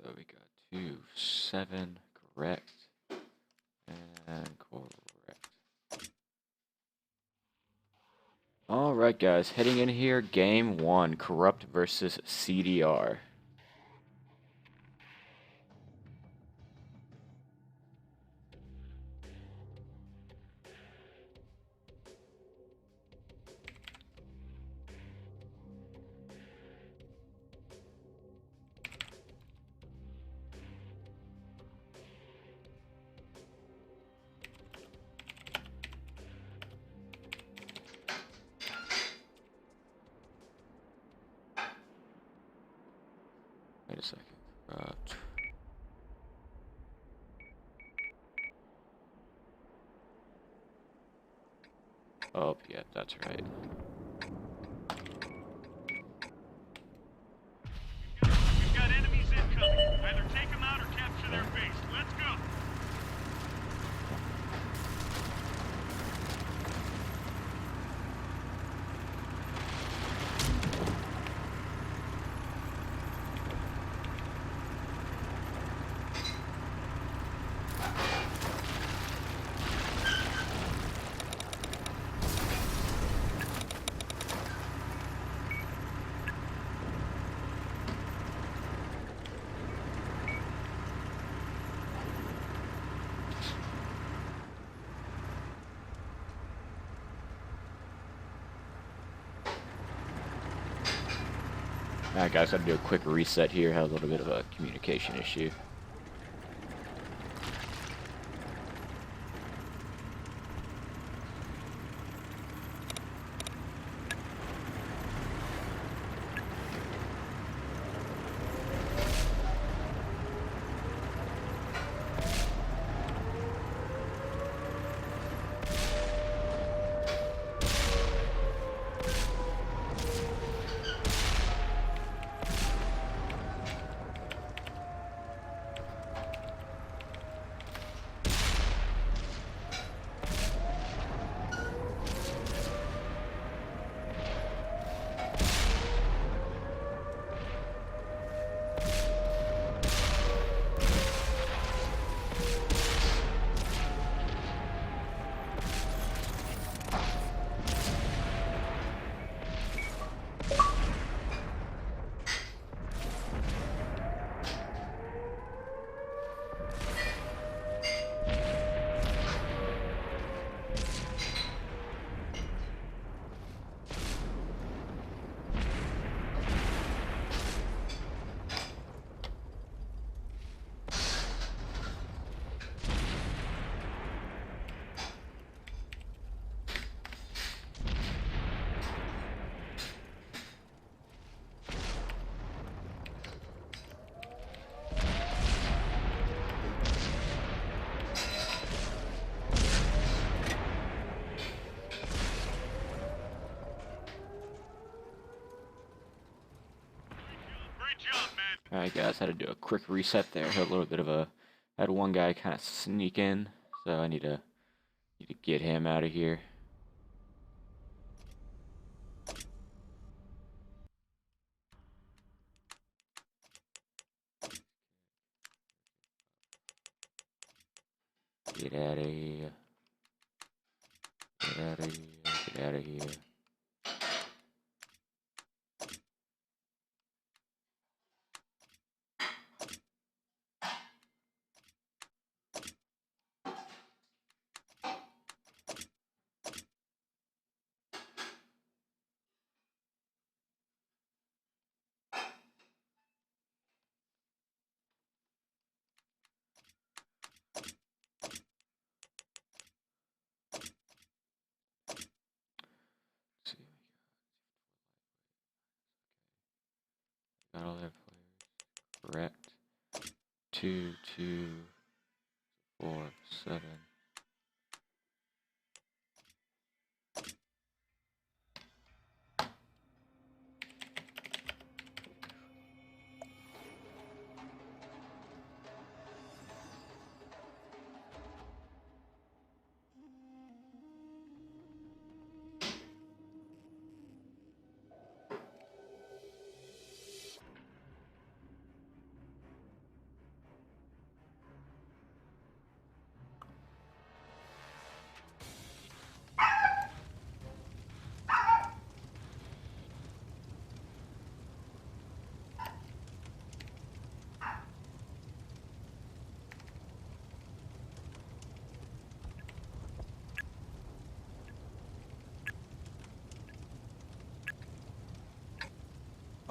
So we got 2, 7, correct, and correct. Alright guys, heading in here, game 1, Corrupt versus CDR. Wait a second. Corrupt. Oh, yeah, that's right. We've got enemies incoming. Either take them out or capture their base. Let's go. Alright guys, gotta do a quick reset here. Had a little bit of a communication issue. Alright guys, had to do a quick reset there. Had a little bit of a, had one guy kind of sneak in, so I need to get him out of here. Get out of here. Get out of here. Get out of here. Let's see. Got all their players. Correct. 2, 2, 4, 7.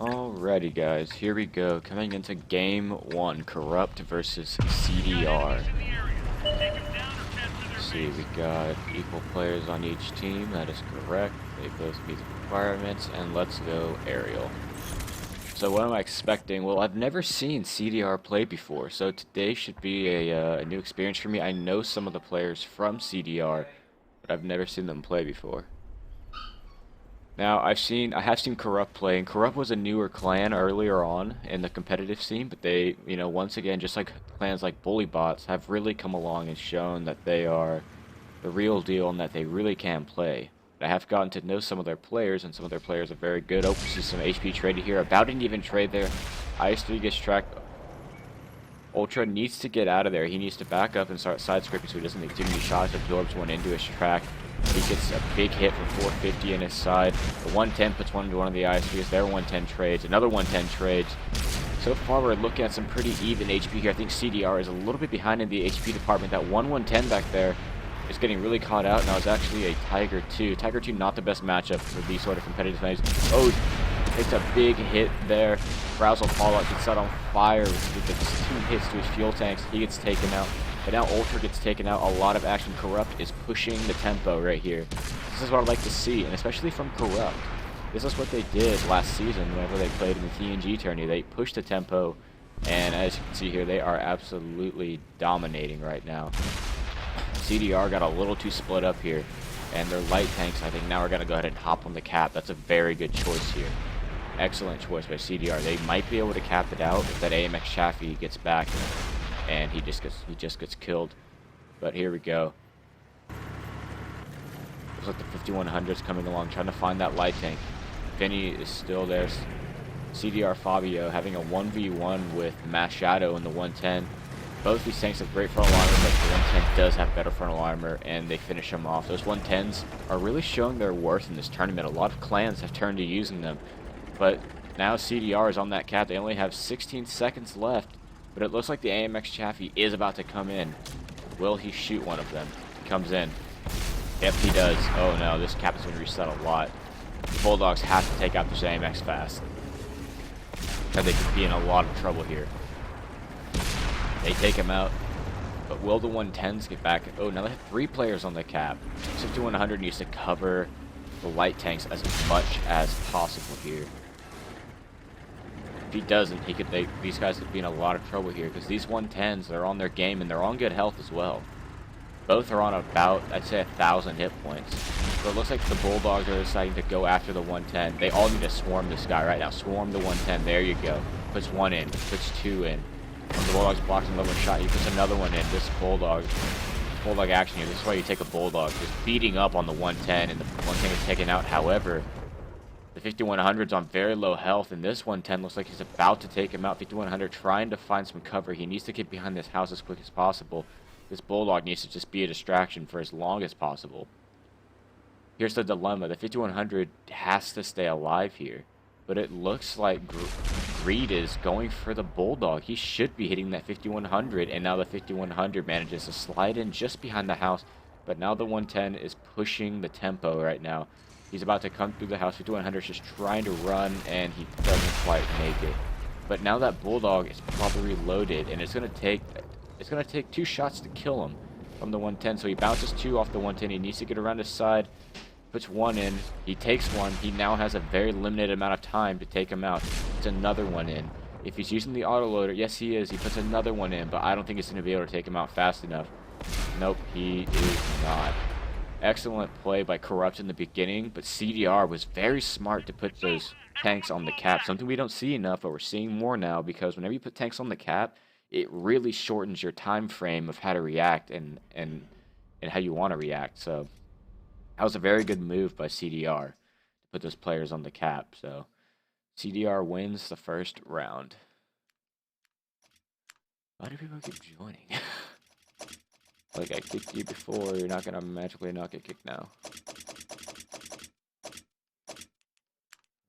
Alrighty, guys, here we go. Coming into game 1, Corrupt versus CDR. Enemies in the area. Take them down or capture their See, we base. got equal players on each team. That is correct. They both meet the requirements, and let's go aerial. So what am I expecting? Well, I've never seen CDR play before, so today should be a new experience for me. I know some of the players from CDR, but I've never seen them play before. Now, I have seen Corrupt play, and Corrupt was a newer clan earlier on in the competitive scene, but they, once again, just like clans like Bullybots, have really come along and shown that they are the real deal and that they really can play. I have gotten to know some of their players, and some of their players are very good. Oh, we see some HP traded here. About an even trade there. IS3 gets tracked. Ultra needs to get out of there. He needs to back up and start side scraping so he doesn't get too many shots. Absorbs one into his track. He gets a big hit for 450 in his side. The 110 puts one into one of the IS3s. Their 110 trades. Another 110 trades. So far, we're looking at some pretty even HP here. I think CDR is a little bit behind in the HP department. That 110 back there is getting really caught out. Now it's actually a Tiger 2. Tiger 2 not the best matchup for these sort of competitive nights. Oh, takes a big hit there. Browsel Fallout gets set on fire with the 2 hits to his fuel tanks. He gets taken out. But now Ultra gets taken out. A lot of action. Corrupt is pushing the tempo right here. This is what I'd like to see, and especially from Corrupt. This is what they did last season whenever they played in the TNG tourney. They pushed the tempo, and as you can see here, they are absolutely dominating right now. CDR got a little too split up here, and their light tanks, I think, now are going to go ahead and hop on the cap. That's a very good choice here. Excellent choice by CDR. They might be able to cap it out if that AMX Chaffee gets back, and he just gets killed. But here we go. Looks like the 5100's coming along, trying to find that light tank. Vinny is still there. CDR Fabio having a 1v1 with Mass Shadow in the 110. Both these tanks have great frontal armor, but the 110 does have better frontal armor, and they finish them off. Those 110s are really showing their worth in this tournament. A lot of clans have turned to using them, but now CDR is on that cap. They only have 16 seconds left, but it looks like the AMX Chaffee is about to come in. Will he shoot one of them? He comes in. Yep, he does. Oh no, this cap is going to reset a lot. The Bulldogs have to take out this AMX fast, or they could be in a lot of trouble here. They take him out, but will the 110s get back? Oh, now they have 3 players on the cap. 6100 needs to cover the light tanks as much as possible here. If he doesn't, these guys could be in a lot of trouble here, because these 110s, they're on their game, and they're on good health as well. Both are on about, I'd say, 1,000 hit points. So it looks like the Bulldogs are deciding to go after the 110. They all need to swarm this guy right now. Swarm the 110. There you go. Puts 1 in. Puts 2 in. When the Bulldog's blocks another shot, he puts another one in. This Bulldog action here. This is why you take a Bulldog. Just beating up on the 110, and the 110 is taken out. However, the 5100's on very low health, and this 110 looks like he's about to take him out. 5100 trying to find some cover. He needs to get behind this house as quick as possible. This Bulldog needs to just be a distraction for as long as possible. Here's the dilemma. The 5100 has to stay alive here, but it looks like Greed is going for the Bulldog. He should be hitting that 5100, and now the 5100 manages to slide in just behind the house, but now the 110 is pushing the tempo right now. He's about to come through the house. 5100 is just trying to run, and he doesn't quite make it. But now that Bulldog is probably reloaded, and it's gonna take 2 shots to kill him from the 110. So he bounces 2 off the 110. He needs to get around his side. Puts 1 in. He takes 1. He now has a very limited amount of time to take him out. Puts another 1 in. If he's using the autoloader, yes he is. He puts another 1 in, but I don't think he's going to be able to take him out fast enough. Nope, he is not. Excellent play by Corrupt in the beginning, but CDR was very smart to put those tanks on the cap. Something we don't see enough, but we're seeing more now, because whenever you put tanks on the cap, it really shortens your time frame of how to react and how you want to react. So that was a very good move by CDR to put those players on the cap. So CDR wins the first round. Why do people keep joining? Like, I kicked you before, you're not gonna magically not get kicked now.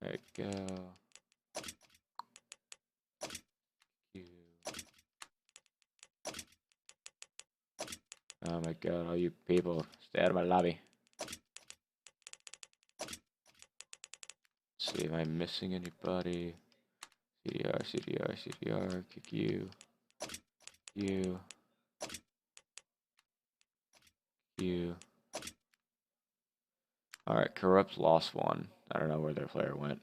There we go. Oh my god, all you people, stay out of my lobby. Let's see, am I missing anybody? CDR, CDR, CDR, kick you, you, you. Alright, Corrupt lost one. I don't know where their player went.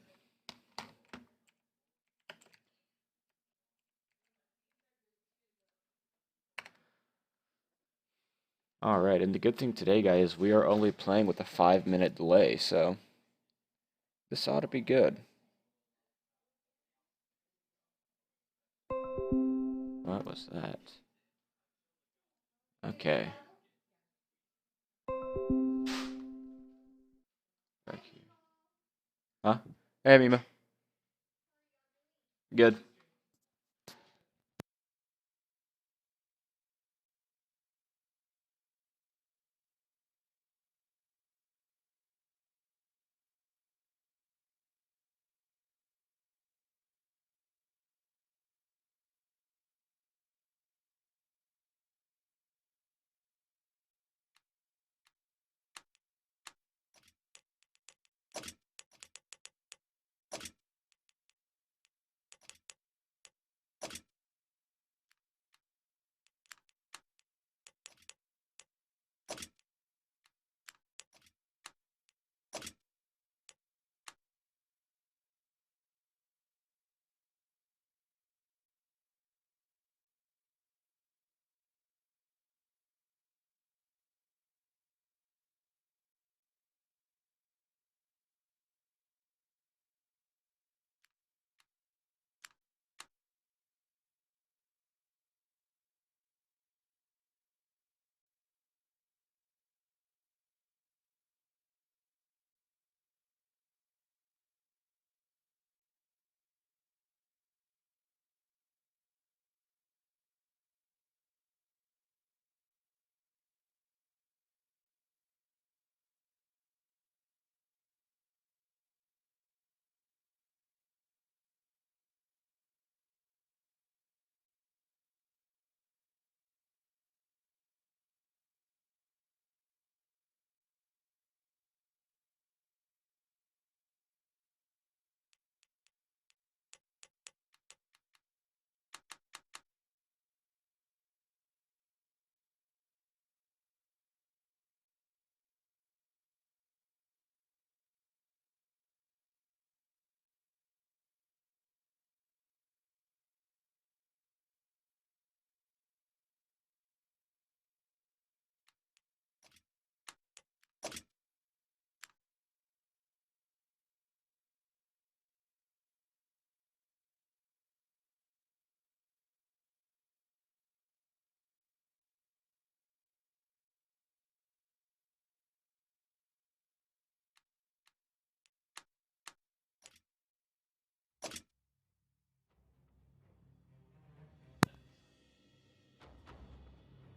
Alright, and the good thing today, guys, we are only playing with a 5-minute delay, so this ought to be good. What was that? Okay. Back here. Huh? Hey, Mima. Good.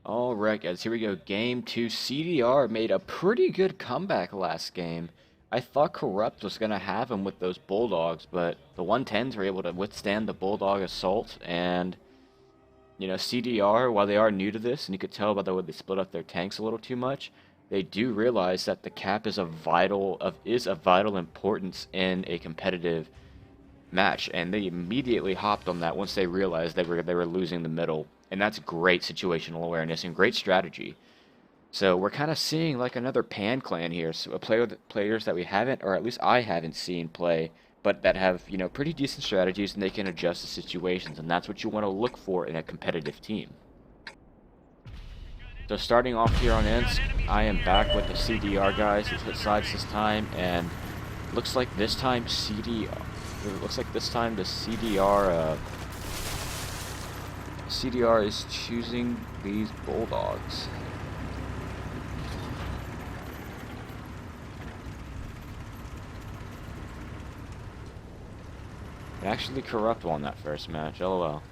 Alright, guys, here we go. Game 2. CDR made a pretty good comeback last game. I thought Corrupt was going to have him with those Bulldogs, but the 110s were able to withstand the Bulldog assault, and, you know, CDR, while they are new to this, and you could tell by the way they split up their tanks a little too much, they do realize that the cap is of vital importance in a competitive match, and they immediately hopped on that once they realized they were losing the middle, and that's great situational awareness and great strategy. So we're kind of seeing like another Pan clan here, so players that we haven't, or at least I haven't seen play, but that have, you know, pretty decent strategies and they can adjust to situations, and that's what you want to look for in a competitive team. So starting off here on Insk, I am back with the CDR guys. It's hit sides this time, and looks like this time the CDR is choosing these Bulldogs. Actually, Corrupt won that first match. LOL.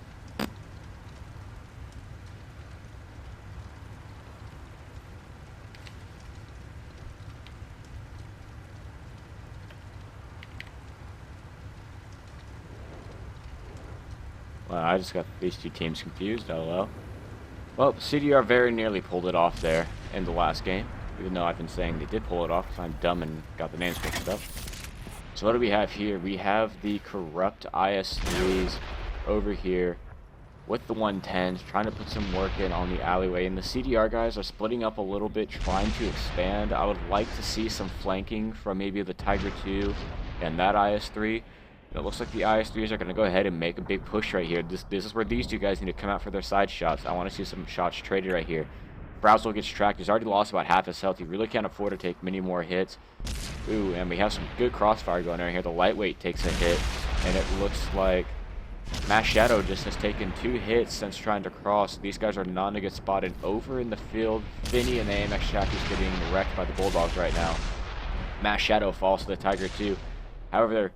Well, I just got these two teams confused, LOL. Well, CDR very nearly pulled it off there in the last game, even though I've been saying they did pull it off because I'm dumb and got the names mixed up. So what do we have here? We have the corrupt IS-3s over here with the 110s, trying to put some work in on the alleyway. And the CDR guys are splitting up a little bit, trying to expand. I would like to see some flanking from maybe the Tiger 2 and that IS-3. It looks like the IS-3s are going to go ahead and make a big push right here. This is where these two guys need to come out for their side shots. I want to see some shots traded right here. Frowsel gets tracked. He's already lost about half his health. He really can't afford to take many more hits. Ooh, and we have some good crossfire going on here. The lightweight takes a hit, and it looks like Mass Shadow just has taken 2 hits since trying to cross. These guys are not to get spotted over in the field. Finny and the AMX Shack is getting wrecked by the Bulldogs right now. Mass Shadow falls to the Tiger 2. However,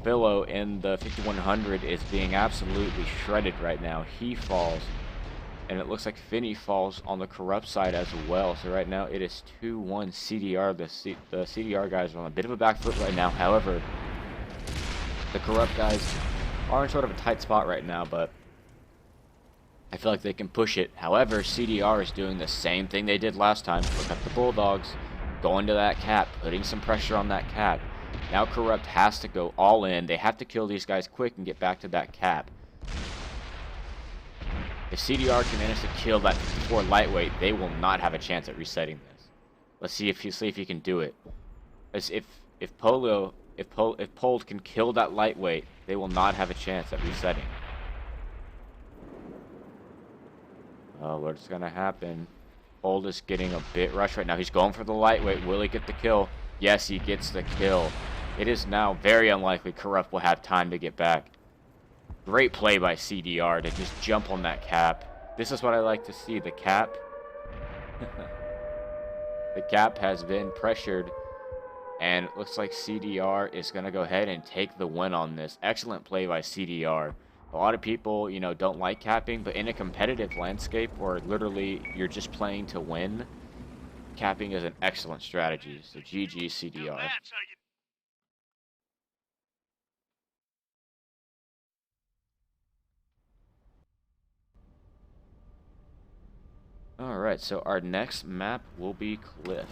Philo in the 5100 is being absolutely shredded right now. He falls. And it looks like Finny falls on the corrupt side as well. So right now it is 2-1 CDR. The CDR guys are on a bit of a back foot right now. However, the corrupt guys are in sort of a tight spot right now, but I feel like they can push it. However, CDR is doing the same thing they did last time. Look at the Bulldogs going to that cap, putting some pressure on that cap. Now corrupt has to go all in. They have to kill these guys quick and get back to that cap. If CDR can manage to kill that 54 lightweight, they will not have a chance at resetting this. Let's see if he can do it. As if Pold can kill that lightweight, they will not have a chance at resetting. Oh, what's gonna happen? Pold is getting a bit rushed right now. He's going for the lightweight. Will he get the kill? Yes, he gets the kill. It is now very unlikely Corrupt will have time to get back. Great play by CDR to just jump on that cap. This is what I like to see. The cap. The cap has been pressured. And it looks like CDR is going to go ahead and take the win on this. Excellent play by CDR. A lot of people, you know, don't like capping. But in a competitive landscape where literally you're just playing to win, capping is an excellent strategy. So GG CDR. Now that's how you Alright, so our next map will be Cliff.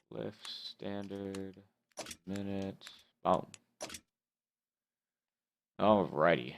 Cliff, standard, minutes, boom. Alrighty.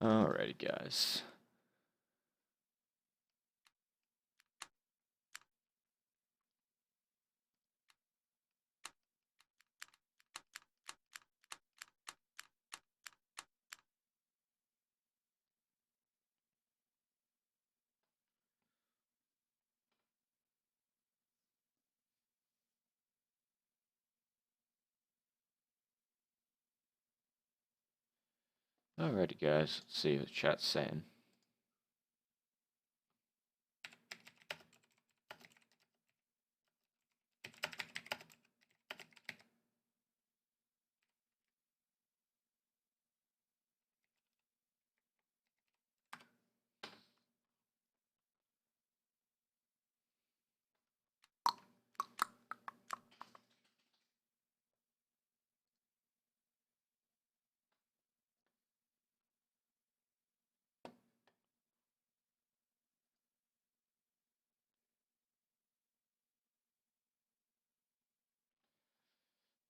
Alrighty, guys. Alrighty, guys. Let's see what the chat's saying.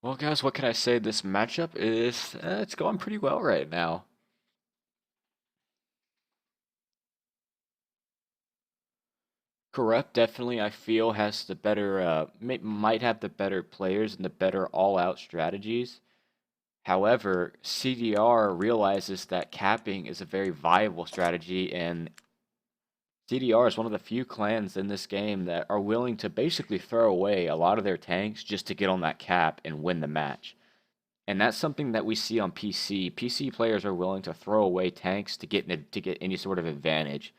Well, guys, what can I say? This matchup is it's going pretty well right now. Corrupt definitely, I feel, has the better, might have the better players and the better all-out strategies. However, CDR realizes that capping is a very viable strategy, and CDR is one of the few clans in this game that are willing to basically throw away a lot of their tanks just to get on that cap and win the match. And that's something that we see on PC. PC players are willing to throw away tanks to get any sort of advantage.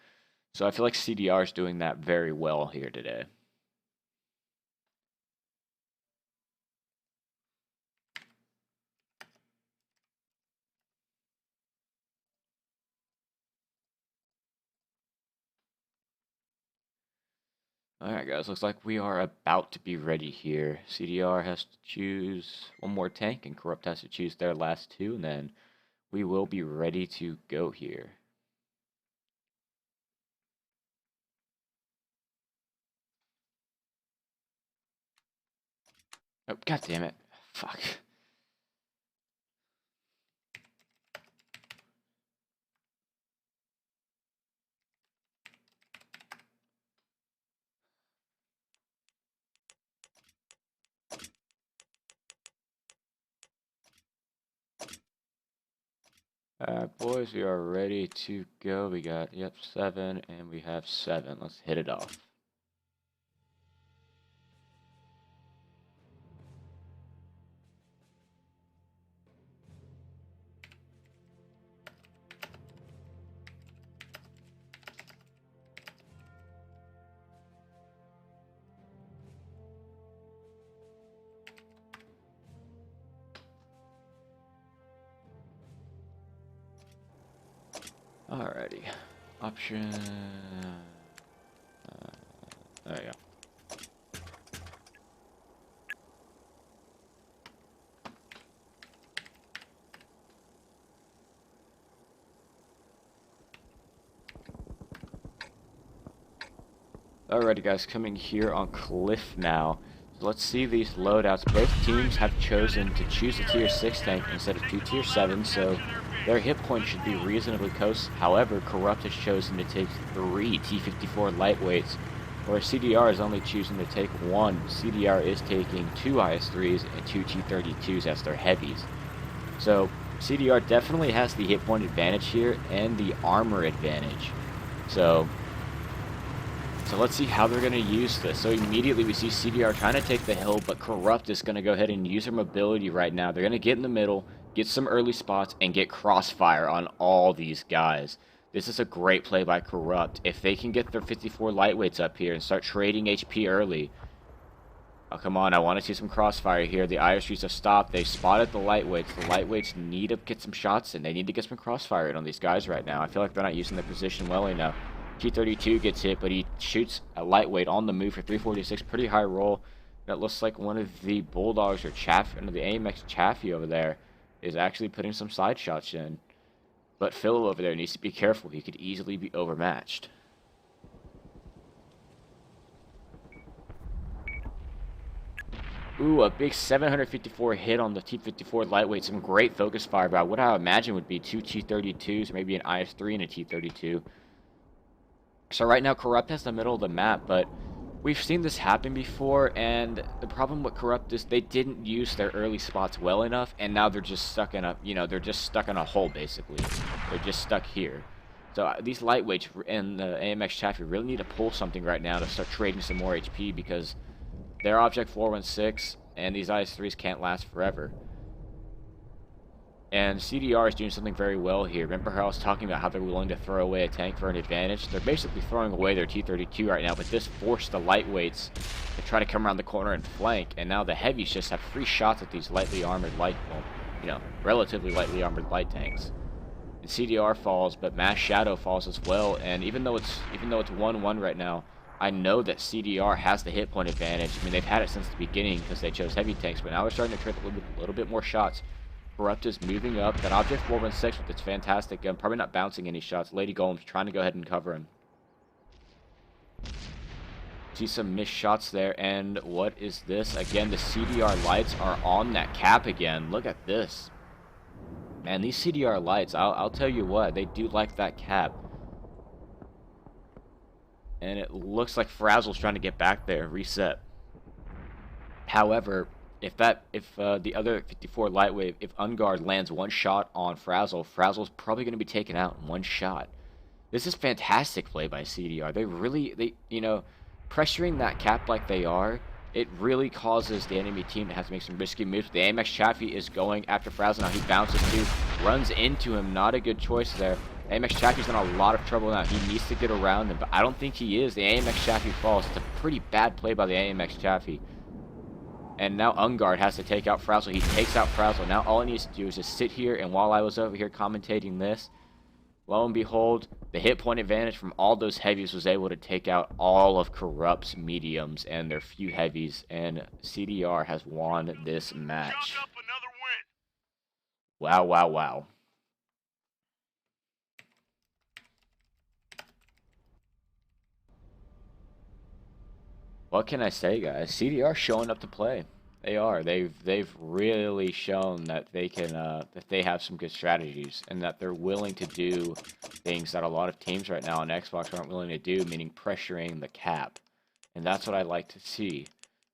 So I feel like CDR is doing that very well here today. Alright guys, looks like we are about to be ready here. CDR has to choose one more tank, and Corrupt has to choose their last two, and then we will be ready to go here. Oh, god damn it. Fuck. Alright, boys, we are ready to go. We got, yep, 7, and we have 7. Let's hit it off. Alrighty. Option. There you go. Alrighty guys, coming here on Cliff now. So let's see these loadouts. Both teams have chosen to choose a tier 6 tank instead of 2 tier 7, so their hit points should be reasonably close. However, Corrupt has chosen to take 3 T-54 lightweights, whereas CDR is only choosing to take 1. CDR is taking 2 IS-3s and 2 T-32s as their heavies. So CDR definitely has the hit point advantage here and the armor advantage. So let's see how they're going to use this. So immediately we see CDR trying to take the hill, but Corrupt is going to go ahead and use their mobility right now. They're going to get in the middle, get some early spots, and get crossfire on all these guys. This is a great play by Corrupt. If they can get their 54 lightweights up here and start trading HP early. Oh, come on, I want to see some crossfire here. The IS-3s have stopped. They spotted the lightweights. The lightweights need to get some shots in. They need to get some crossfire in on these guys right now. I feel like they're not using their position well enough. T-32 gets hit, but he shoots a lightweight on the move for 346. Pretty high roll. That looks like one of the Bulldogs or the AMX Chaffee over there is actually putting some side shots in. But Phil over there needs to be careful. He could easily be overmatched. Ooh, a big 754 hit on the T-54 lightweight. Some great focus fire by what I imagine would be 2 T-32s, maybe an IS-3 and a T-32. So right now, Corrupt has the middle of the map, but we've seen this happen before, and the problem with Corrupt is they didn't use their early spots well enough, and now they're just stuck in a, they're just stuck in a hole, basically. They're just stuck here. So these lightweights and the AMX Chaffee really need to pull something right now to start trading some more HP, because their Object 416 and these IS-3s can't last forever. And CDR is doing something very well here. Remember how I was talking about how they're willing to throw away a tank for an advantage? They're basically throwing away their T-32 right now, but this forced the lightweights to try to come around the corner and flank, and now the heavies just have free shots at these lightly armored relatively lightly armored light tanks. And CDR falls, but Mass Shadow falls as well, and even though it's 1-1 right now, I know that CDR has the hit point advantage. I mean, they've had it since the beginning because they chose heavy tanks, but now they're starting to trade a little bit more shots. Corrupt is moving up. That Object 416 with its fantastic gun, probably not bouncing any shots. Lady Golem's trying to go ahead and cover him. See some missed shots there, and what is this? Again, the CDR lights are on that cap again. Look at this. Man, these CDR lights, I'll tell you what, they do like that cap. And it looks like Frazzle's trying to get back there, reset. However, if the other 54 lightweight, if Ungard lands one shot on Frazzle, Frazzle's probably going to be taken out in one shot. This is fantastic play by CDR. Pressuring that cap like they are, it really causes the enemy team to have to make some risky moves. The AMX Chaffee is going after Frazzle now. He bounces too, runs into him. Not a good choice there. AMX Chaffee's in a lot of trouble now. He needs to get around him, but I don't think he is. The AMX Chaffee falls. It's a pretty bad play by the AMX Chaffee. And now Ungard has to take out Frazzle. He takes out Frazzle. Now all he needs to do is just sit here, and while I was over here commentating this, lo and behold, the hit point advantage from all those heavies was able to take out all of Corrupt's mediums and their few heavies, and CDR has won this match. Chalk up another win. Wow, wow, wow. What can I say, guys? CDR showing up to play. They are. They've really shown that they can that they have some good strategies and that they're willing to do things that a lot of teams right now on Xbox aren't willing to do, meaning pressuring the cap. And that's what I like to see.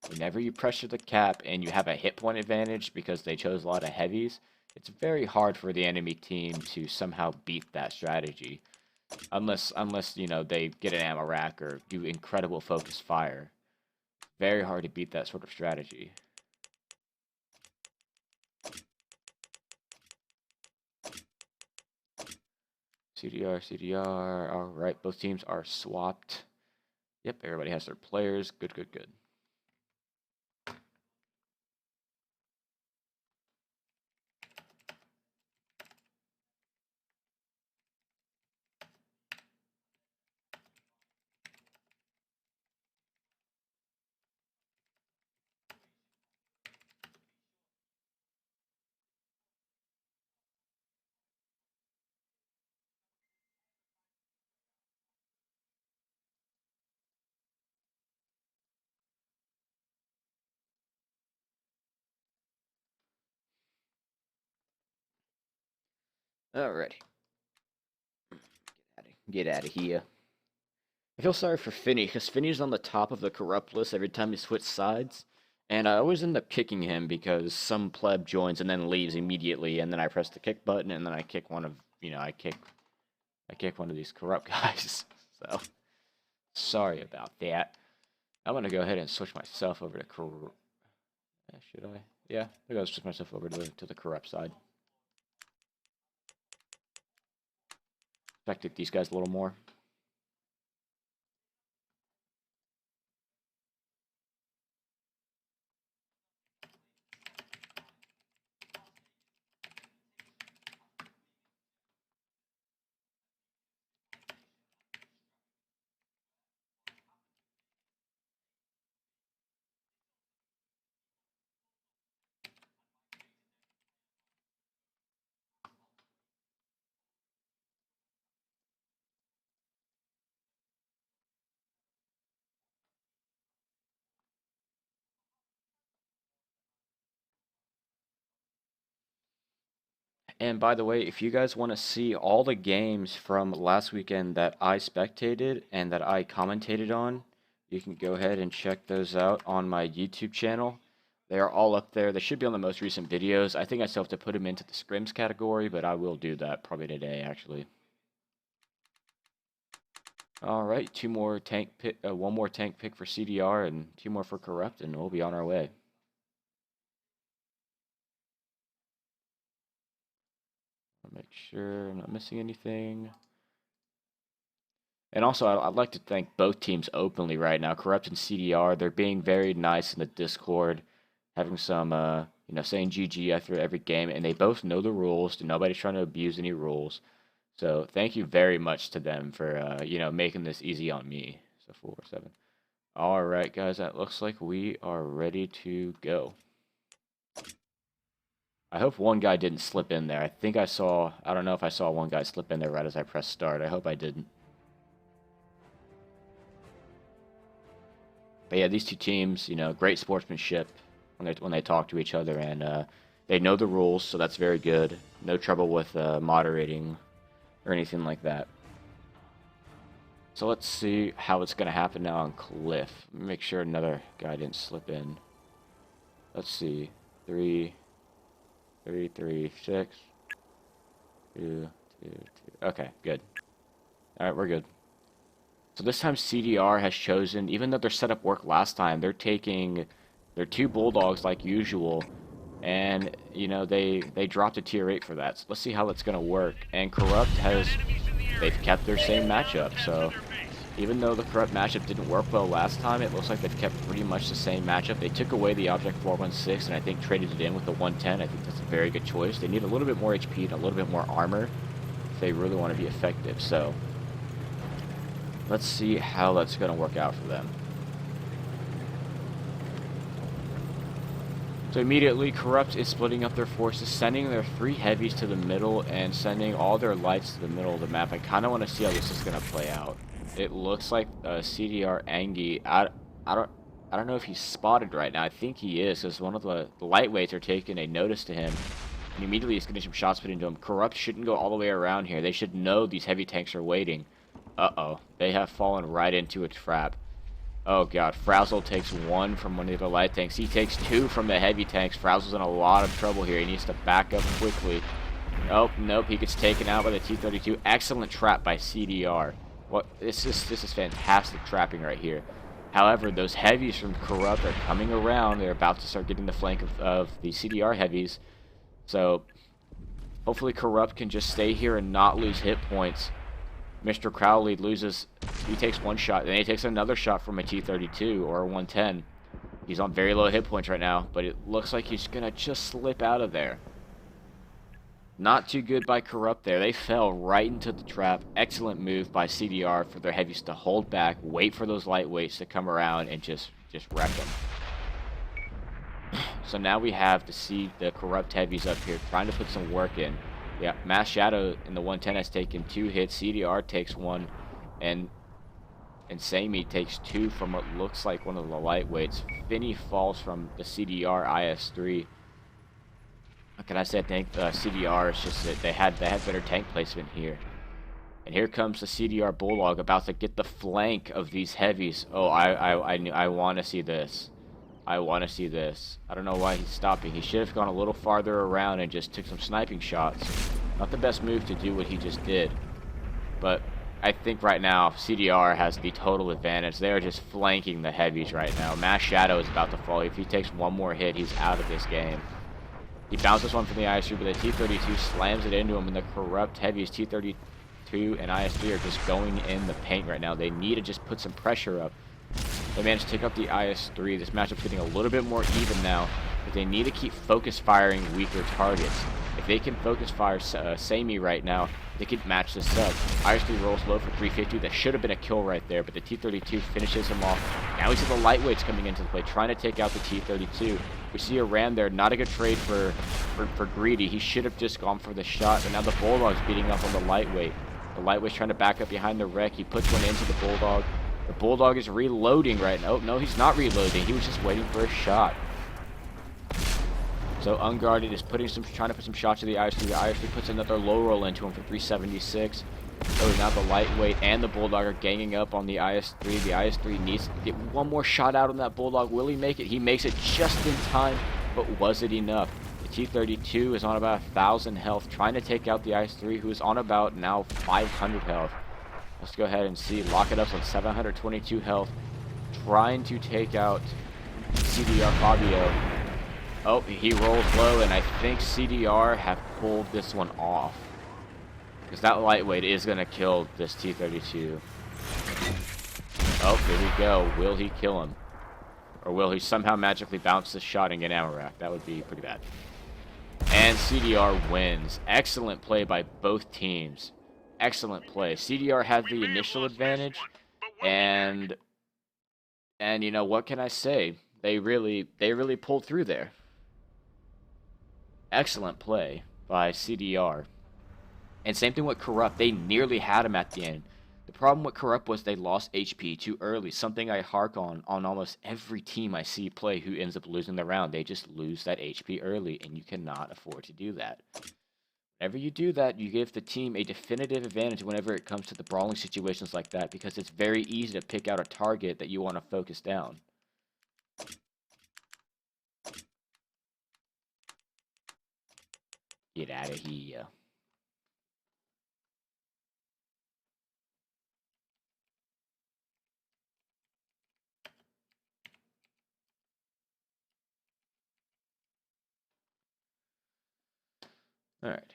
Whenever you pressure the cap and you have a hit point advantage because they chose a lot of heavies, it's very hard for the enemy team to somehow beat that strategy. Unless they get an ammo rack or do incredible focus fire. Very hard to beat that sort of strategy. CDR. Alright, both teams are swapped. Yep, everybody has their players. Good. Alrighty. Get out of here. I feel sorry for Finny, because Finny's on the top of the corrupt list every time he switches sides. And I always end up kicking him because some pleb joins and then leaves immediately, and then I press the kick button, and then I kick one of, I kick one of these corrupt guys. So, sorry about that. I'm going to go ahead and switch myself over to corrupt. Should I? Yeah, I'm going to switch myself over to the corrupt side. Affected these guys a little more. And by the way, if you guys want to see all the games from last weekend that I spectated and that I commentated on, you can go ahead and check those out on my YouTube channel. They are all up there. They should be on the most recent videos. I think I still have to put them into the scrims category, but I will do that probably today, actually. All right, one more tank pick for CDR and 2 more for Corrupt, and we'll be on our way. Make sure I'm not missing anything. And also, I'd like to thank both teams openly right now. Corrupt and CDR, they're being very nice in the Discord, having some, saying GG after every game, and they both know the rules. Nobody's trying to abuse any rules. So thank you very much to them for, making this easy on me. So 4-7. All right, guys, that looks like we are ready to go. I hope one guy didn't slip in there. I don't know if I saw one guy slip in there right as I pressed start. I hope I didn't. But yeah, these two teams, great sportsmanship when they talk to each other, and they know the rules, so that's very good. No trouble with moderating or anything like that. So let's see how it's going to happen now on Cliff. Make sure another guy didn't slip in. Let's see. 3, 3, 3, 6, 2, 2, 2. Okay, good. Alright, we're good. So this time CDR has chosen, even though their setup worked last time, they're taking their 2 Bulldogs like usual, and, you know, they dropped a tier 8 for that. So let's see how that's going to work. And Corrupt has, they've kept their same matchup, so even though the Corrupt matchup didn't work well last time, it looks like they've kept pretty much the same matchup. They took away the Object 416 and I think traded it in with the 110. I think that's a very good choice. They need a little bit more HP and a little bit more armor if they really want to be effective. So let's see how that's going to work out for them. So immediately, Corrupt is splitting up their forces, sending their 3 heavies to the middle and sending all their lights to the middle of the map. I kind of want to see how this is going to play out. It looks like CDR Angie. I don't know if he's spotted right now. I think he is, because one of the lightweights are taking a notice to him, and immediately he's getting some shots put into him. Corrupt shouldn't go all the way around here. They should know these heavy tanks are waiting. Uh-oh. They have fallen right into a trap. Oh god, Frazzle takes 1 from one of the light tanks. He takes 2 from the heavy tanks. Frazzle's in a lot of trouble here. He needs to back up quickly. Oh, nope, he gets taken out by the T-32. Excellent trap by CDR. What? This is fantastic trapping right here. However, those heavies from Corrupt are coming around. They're about to start getting the flank of the CDR heavies. So, hopefully Corrupt can just stay here and not lose hit points. Mr. Crowley loses, he takes 1 shot, then he takes another shot from a T-32 or a 110. He's on very low hit points right now, but it looks like he's going to just slip out of there. Not too good by Corrupt there. They fell right into the trap. Excellent move by CDR for their heavies to hold back, wait for those lightweights to come around, and just wreck them. So now we have the Corrupt heavies up here trying to put some work in. Yeah, Mass Shadow in the 110 has taken 2 hits. CDR takes 1, and Samey takes 2 from what looks like one of the lightweights. Finney falls from the CDR IS-3. What can I say? I think CDR is just that they had better tank placement here. And here comes the CDR Bulldog about to get the flank of these heavies. Oh, I want to see this. I want to see this. I don't know why he's stopping. He should have gone a little farther around and just took some sniping shots. Not the best move to do what he just did. But I think right now CDR has the total advantage. They are just flanking the heavies right now. Mass Shadow is about to fall. If he takes 1 more hit, he's out of this game. He bounces 1 from the IS-3, but the T-32 slams it into him, and the Corrupt heavies T-32 and IS-3 are just going in the paint right now. They need to just put some pressure up. They managed to take up the IS-3. This matchup's getting a little bit more even now, but they need to keep focus firing weaker targets. If they can focus fire Samey right now, they could match this up. IS-3 rolls low for 350. That should have been a kill right there, but the T-32 finishes him off. Now we see the lightweights coming into the play, trying to take out the T-32. We see a ram there. Not a good trade for Greedy. He should have just gone for the shot, but now the Bulldog's beating up on the lightweight. The lightweight's trying to back up behind the wreck. He puts 1 into the Bulldog. The Bulldog is reloading right now. Oh, no, he's not reloading. He was just waiting for a shot. So Unguarded is trying to put some shots to the IS-3. The IS-3 puts another low roll into him for 376. So now the lightweight and the Bulldog are ganging up on the IS-3. The IS-3 needs to get 1 more shot out on that Bulldog. Will he make it? He makes it just in time, but was it enough? The T-32 is on about 1,000 health, trying to take out the IS-3, who is on about now 500 health. Let's go ahead and see. Lock it up on 722 health, trying to take out CDR Fabio. Oh, he rolls low, and I think CDR have pulled this one off. Because that lightweight is going to kill this T-32. Oh, here we go. Will he kill him? Or will he somehow magically bounce this shot and get ammo rack? That would be pretty bad. And CDR wins. Excellent play by both teams. Excellent play. CDR had the initial advantage, and you know, what can I say? They really pulled through there. Excellent play by CDR. And same thing with Corrupt. They nearly had him at the end. The problem with Corrupt was they lost HP too early, something I hark on almost every team I see play who ends up losing the round. They just lose that HP early, and you cannot afford to do that. Whenever you do that, you give the team a definitive advantage whenever it comes to the brawling situations like that, because it's very easy to pick out a target that you want to focus down. Get out of here. Alright.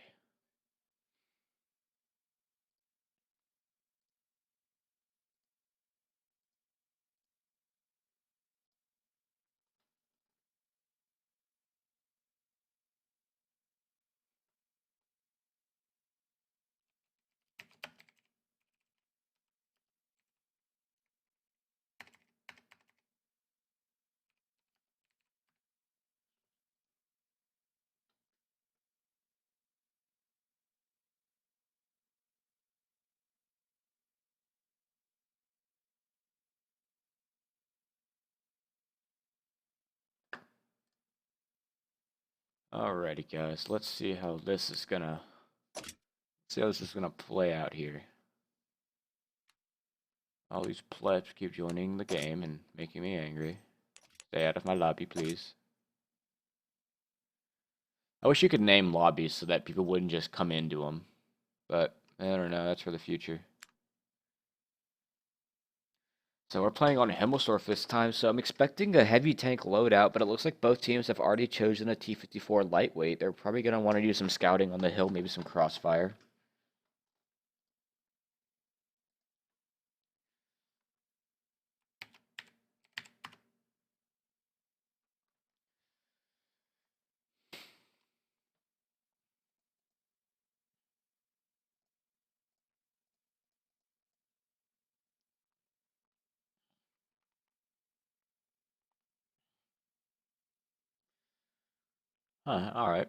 Alrighty, guys. Let's see how this is gonna play out here. All these plebs keep joining the game and making me angry. Stay out of my lobby, please. I wish you could name lobbies so that people wouldn't just come into them. But, I don't know, that's for the future. So we're playing on Himmelsdorf this time, so I'm expecting a heavy tank loadout, but it looks like both teams have already chosen a T-54 lightweight. They're probably going to want to do some scouting on the hill, maybe some crossfire. Alright.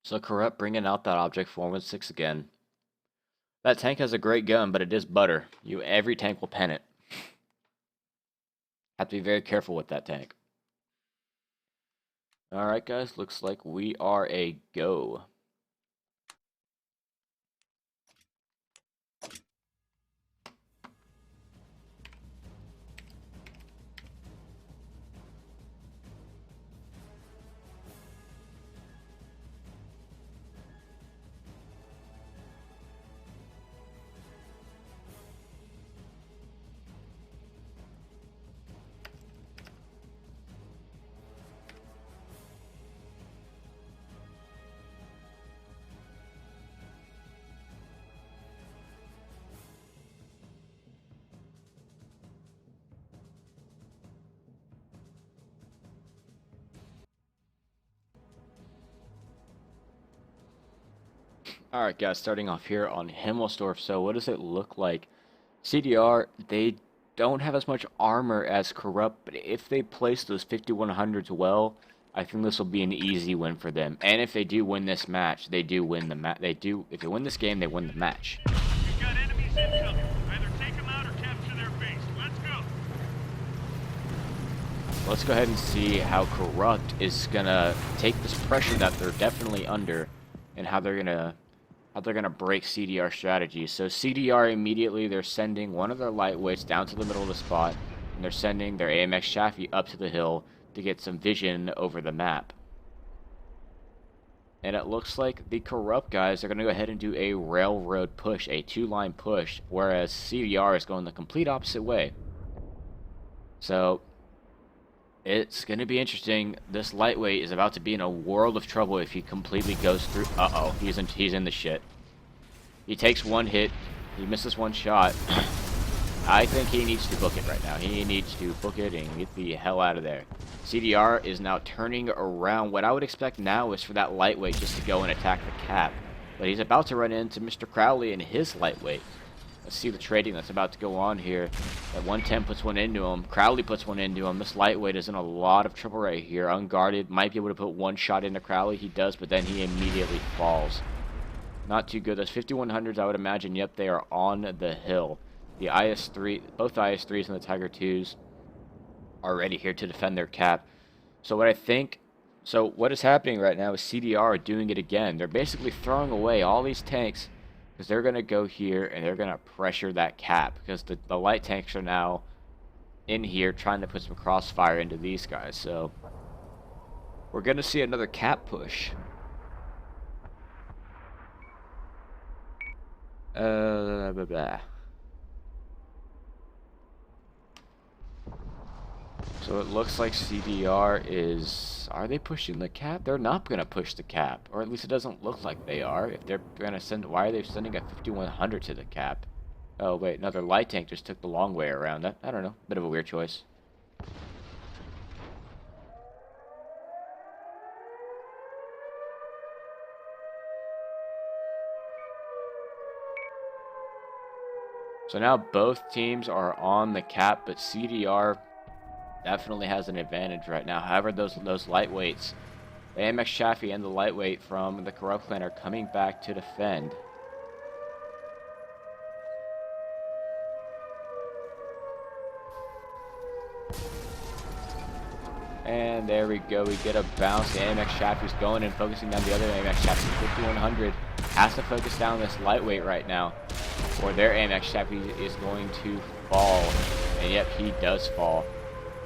So Corrupt bringing out that Object 416 again. That tank has a great gun, but it is butter. Every tank will pen it. Have to be very careful with that tank. Alright guys, looks like we are a go. Alright guys, starting off here on Himmelsdorf. So what does it look like? CDR, they don't have as much armor as Corrupt, but if they place those 5100s well, I think this will be an easy win for them. And if they do win this match, they do win the match. If they win this game, they win the match. We've got enemies incoming. Either take them out or capture their base. Let's go. Let's go ahead and see how Corrupt is gonna take this pressure that they're definitely under, and how they're gonna break CDR strategy. So CDR immediately, they're sending one of their lightweights down to the middle of the spot, and they're sending their AMX Chaffee up to the hill to get some vision over the map. And it looks like the Corrupt guys are going to go ahead and do a railroad push, a two-line push, whereas CDR is going the complete opposite way. So it's going to be interesting. This lightweight is about to be in a world of trouble if he completely goes through. Uh-oh, he's in the shit. He takes one hit. He misses one shot. I think he needs to book it right now. He needs to book it and get the hell out of there. CDR is now turning around. What I would expect now is for that lightweight just to go and attack the cap. But he's about to run into Mr. Crowley and his lightweight. Let's see the trading that's about to go on here. That 110 puts one into him. Crowley puts one into him. This lightweight is in a lot of trouble right here. Unguarded. Might be able to put one shot into Crowley. He does, but then he immediately falls. Not too good. Those 5100s, I would imagine, yep, they are on the hill. The IS-3, both IS-3s and the Tiger 2s are ready here to defend their cap. So what is happening right now is CDR are doing it again. They're basically throwing away all these tanks because they're going to go here and they're going to pressure that cap because the light tanks are now in here trying to put some crossfire into these guys. So we're going to see another cap push. Blah, blah. So it looks like CDR is... Are they pushing the cap? They're not going to push the cap. Or at least it doesn't look like they are. If they're going to send... Why are they sending a 5100 to the cap? Oh, wait. Another light tank just took the long way around. That, I don't know. Bit of a weird choice. So now both teams are on the cap, but CDR definitely has an advantage right now. However, those lightweights, the AMX Chaffee and the lightweight from the Corrupt Clan are coming back to defend. And there we go. We get a bounce. The AMX Chaffee's going and focusing down the other AMX Chaffee. 5100 has to focus down this lightweight right now, or their AMX Chaffee is going to fall. And yep, he does fall.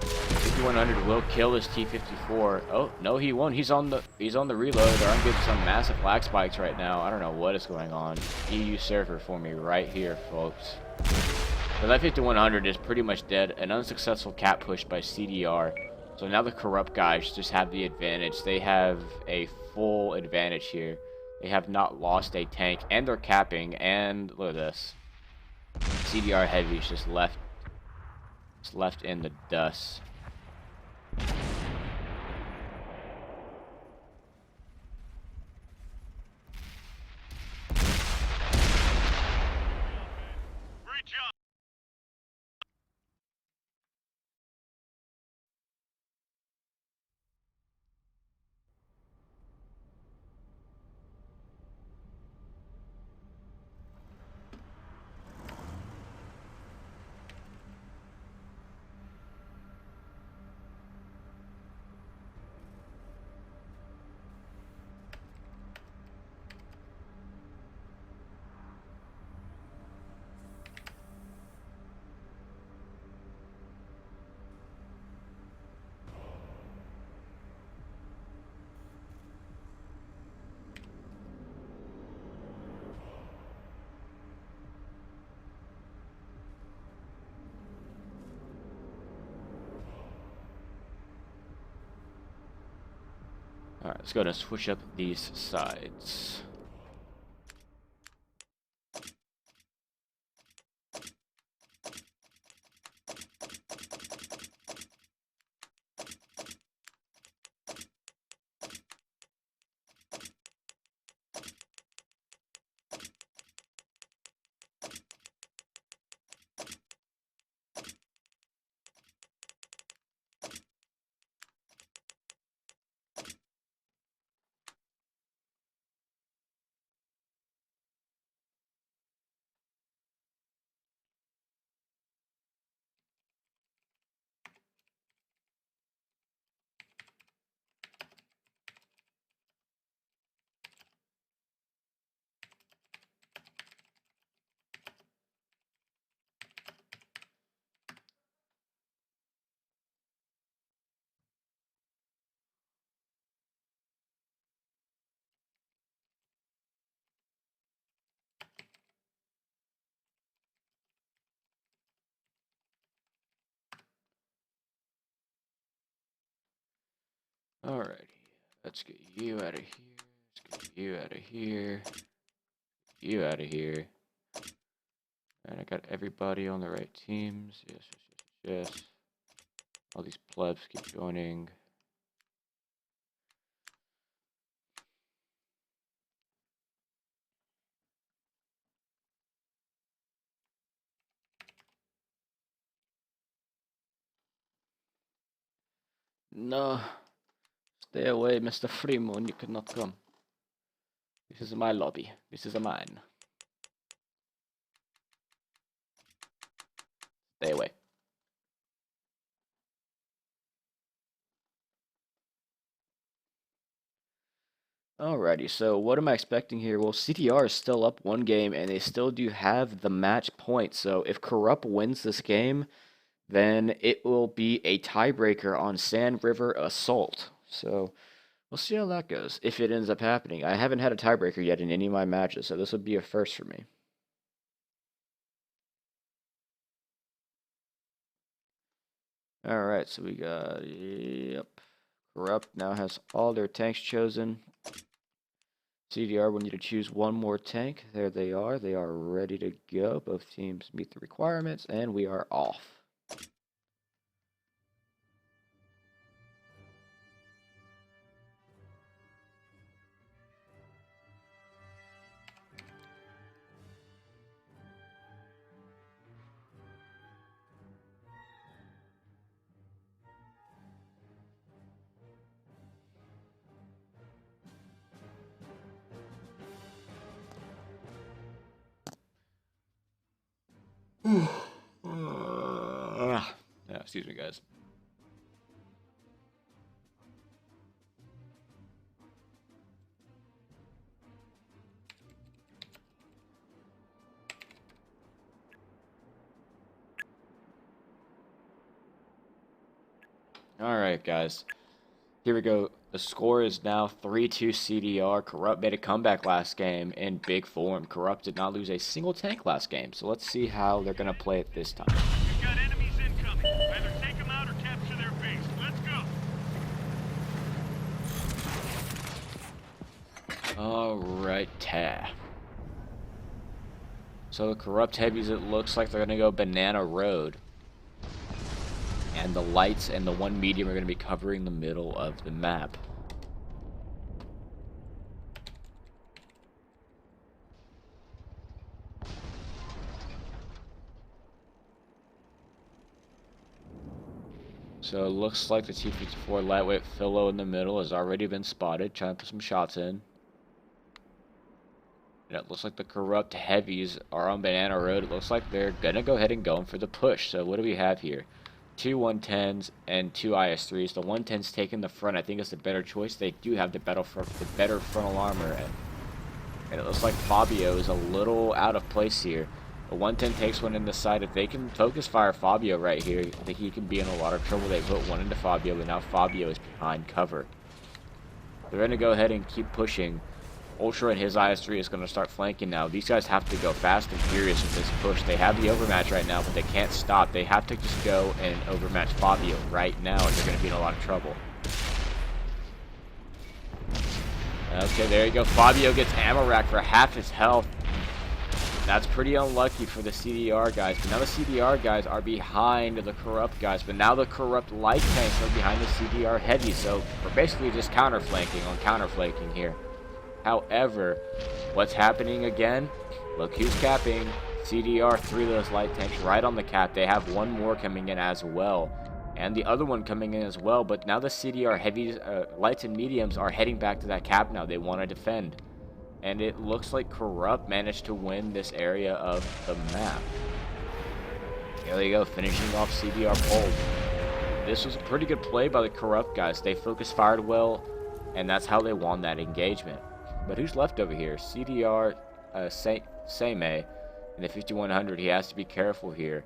5100 will kill this T-54. Oh, no, he won't. He's on the reload. They're getting some massive lag spikes right now. I don't know what is going on. EU server for me right here, folks. So that 5100 is pretty much dead. An unsuccessful cap push by CDR. So now the Corrupt guys just have the advantage. They have a full advantage here. They have not lost a tank, and they're capping. And look at this. CDR Heavy's just left in the dust. Great job. Alright, let's go ahead and switch up these sides. Alrighty, let's get you out of here. Let's get you out of here. You out of here. And I got everybody on the right teams. Yes, yes, yes, yes. All these plebs keep joining. No. Stay away, Mr. Freeman. You cannot come. This is my lobby. This is mine. Stay away. Alrighty, so what am I expecting here? Well, CTR is still up one game, and they still do have the match point. So if Corrupt wins this game, then it will be a tiebreaker on Sand River Assault. So we'll see how that goes, if it ends up happening. I haven't had a tiebreaker yet in any of my matches, so this would be a first for me. Alright, so we got, yep. Corrupt now has all their tanks chosen. CDR will need to choose one more tank. There they are. They are ready to go. Both teams meet the requirements, and we are off. Yeah, excuse me, guys. Alright, guys. Here we go. The score is now 3-2 CDR. Corrupt made a comeback last game in big form. Corrupt did not lose a single tank last game. So let's see how they're going to play it this time. We've got enemies incoming. Either take them out or capture their base. Let's go. Alright, so the Corrupt heavies, it looks like they're going to go Banana Road. And the lights and the one medium are going to be covering the middle of the map. So it looks like the T-54 lightweight Philo in the middle has already been spotted, trying to put some shots in. And it looks like the Corrupt heavies are on Banana Road. It looks like they're going to go ahead and go for the push. So what do we have here? 2 110s and 2 IS-3s. The 110s taking the front. I think it's the better choice. They do have the better frontal armor. And it looks like Fabio is a little out of place here. The 110 takes one in the side. If they can focus fire Fabio right here, I think he can be in a lot of trouble. They put one into Fabio, but now Fabio is behind cover. They're going to go ahead and keep pushing. Ultra and his IS-3 is going to start flanking now. These guys have to go fast and furious with this push. They have the overmatch right now, but they can't stop. They have to just go and overmatch Fabio right now, or they're going to be in a lot of trouble. Okay, there you go. Fabio gets ammo rack for half his health. That's pretty unlucky for the CDR guys. But now the CDR guys are behind the Corrupt guys. But now the Corrupt light tanks are behind the CDR heavy. So we're basically just counter-flanking on counter-flanking here. However, what's happening again? Look who's capping. CDR, 3 of those light tanks right on the cap. They have one more coming in as well. And the other one coming in as well. But now the CDR heavies, lights and mediums are heading back to that cap now. They want to defend. And it looks like Corrupt managed to win this area of the map. There you go, finishing off CDR pole. This was a pretty good play by the Corrupt guys. They focused fired well, and that's how they won that engagement. But who's left over here? CDR, Same in the 5100. He has to be careful here.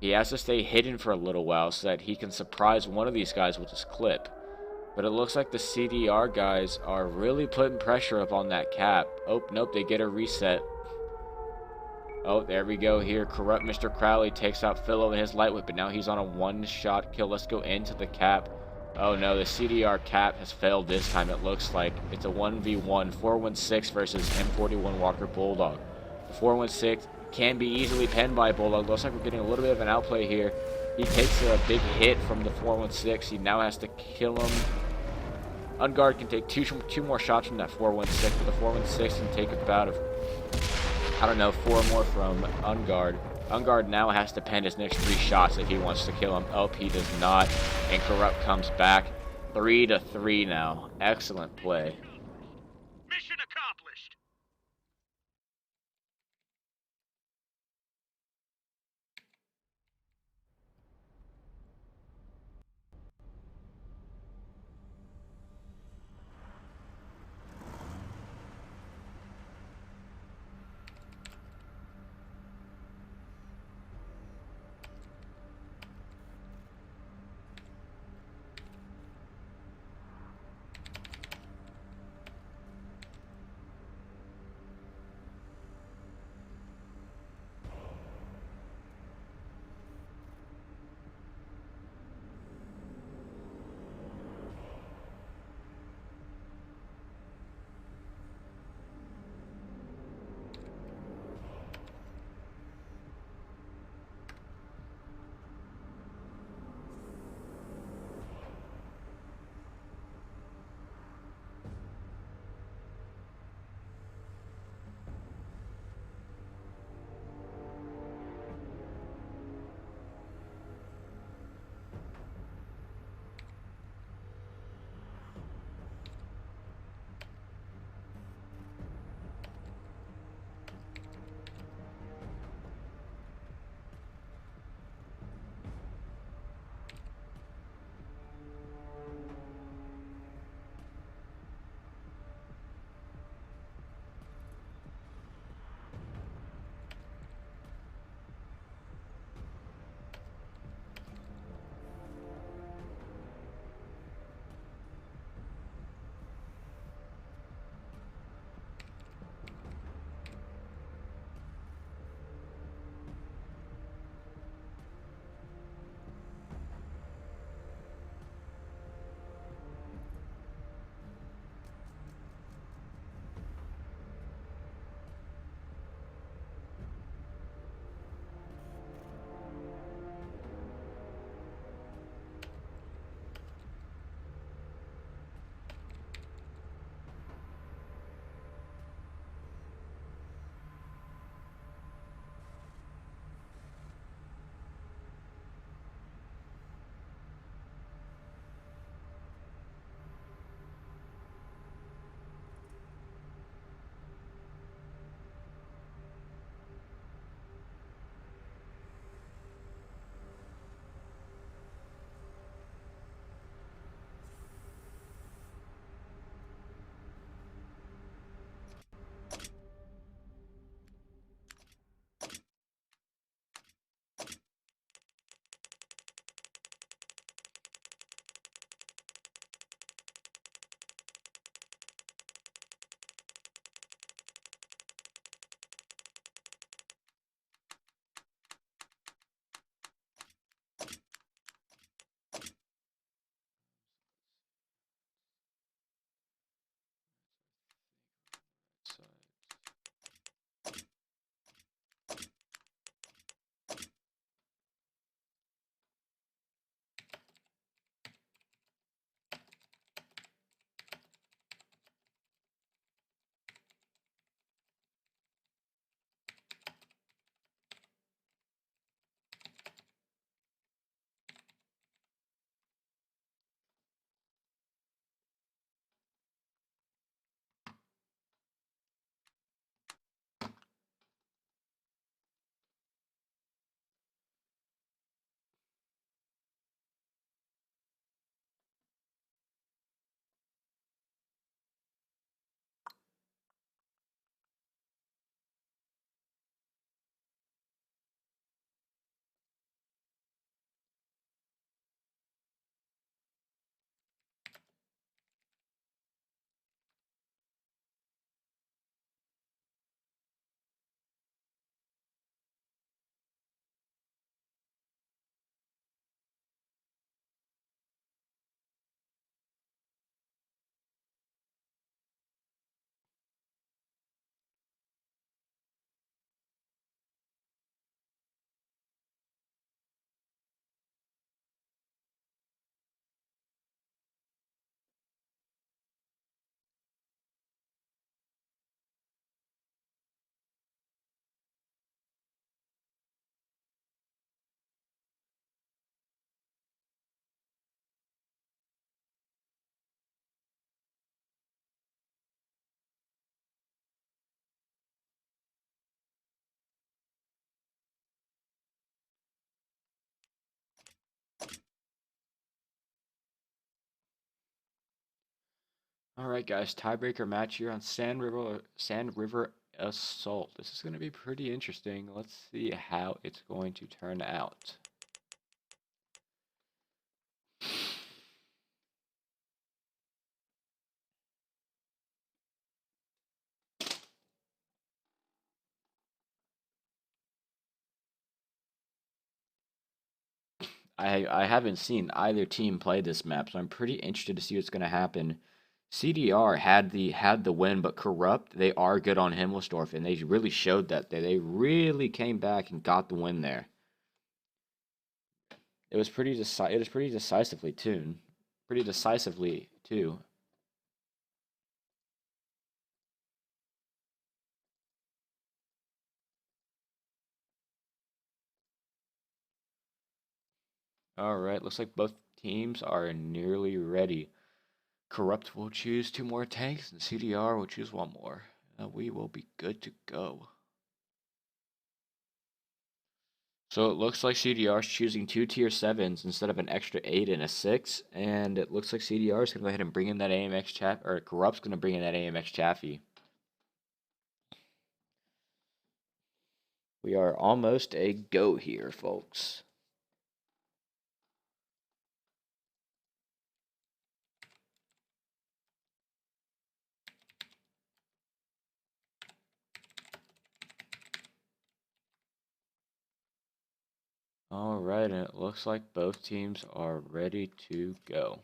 He has to stay hidden for a little while so that he can surprise one of these guys with his clip. But it looks like the CDR guys are really putting pressure up on that cap. Oh, nope, they get a reset. Oh, there we go here. Corrupt Mr. Crowley takes out Philo in his light whip, but now he's on a one-shot kill. Let's go into the cap. Oh no, the CDR cap has failed this time, it looks like. It's a 1v1, 416 versus M41 Walker Bulldog. The 416 can be easily penned by Bulldog. Looks like we're getting a little bit of an outplay here. He takes a big hit from the 416. He now has to kill him. Unguard can take two more shots from that 416, but the 416 can take about, I don't know, 4 more from Unguard. Unguard now has to pen his next 3 shots if he wants to kill him. Oh, he does not. And Corrupt comes back. 3-3 now. Excellent play. Mission accomplished. Alright guys, tiebreaker match here on Sand River Assault. This is gonna be pretty interesting. Let's see how it's going to turn out. I haven't seen either team play this map, so I'm pretty interested to see what's gonna happen. CDR had the win, but Corrupt, they are good on Himmelsdorf, and they really showed that they really came back and got the win there. It was pretty decisively too. Pretty decisively too. Alright, looks like both teams are nearly ready. Corrupt will choose 2 more tanks, and CDR will choose 1 more. We will be good to go. So it looks like CDR is choosing 2 tier 7s instead of an extra 8 and a 6, and it looks like CDR is going to go ahead and bring in that AMX Chaff, or Corrupt's going to bring in that AMX Chaffee. We are almost a go here, folks. Alright, and it looks like both teams are ready to go.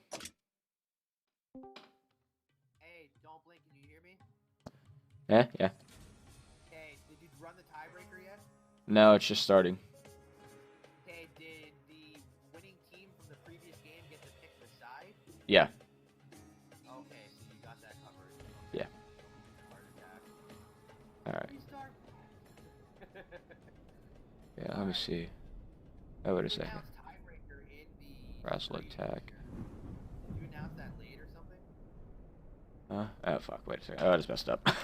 Hey, don't blink, can you hear me? Yeah. Hey, did you run the tiebreaker yet? No, it's just starting. Hey, did the winning team from the previous game get to pick the side? Yeah. Okay, so you got that covered. Yeah. Heart attack. Alright. Restart. Yeah, let me see. Oh, wait a second. Announced tiebreaker in the Razzle stream. attack. Did you announce that late or something? Huh? Oh, fuck. Wait a second. Oh, I just messed up. Like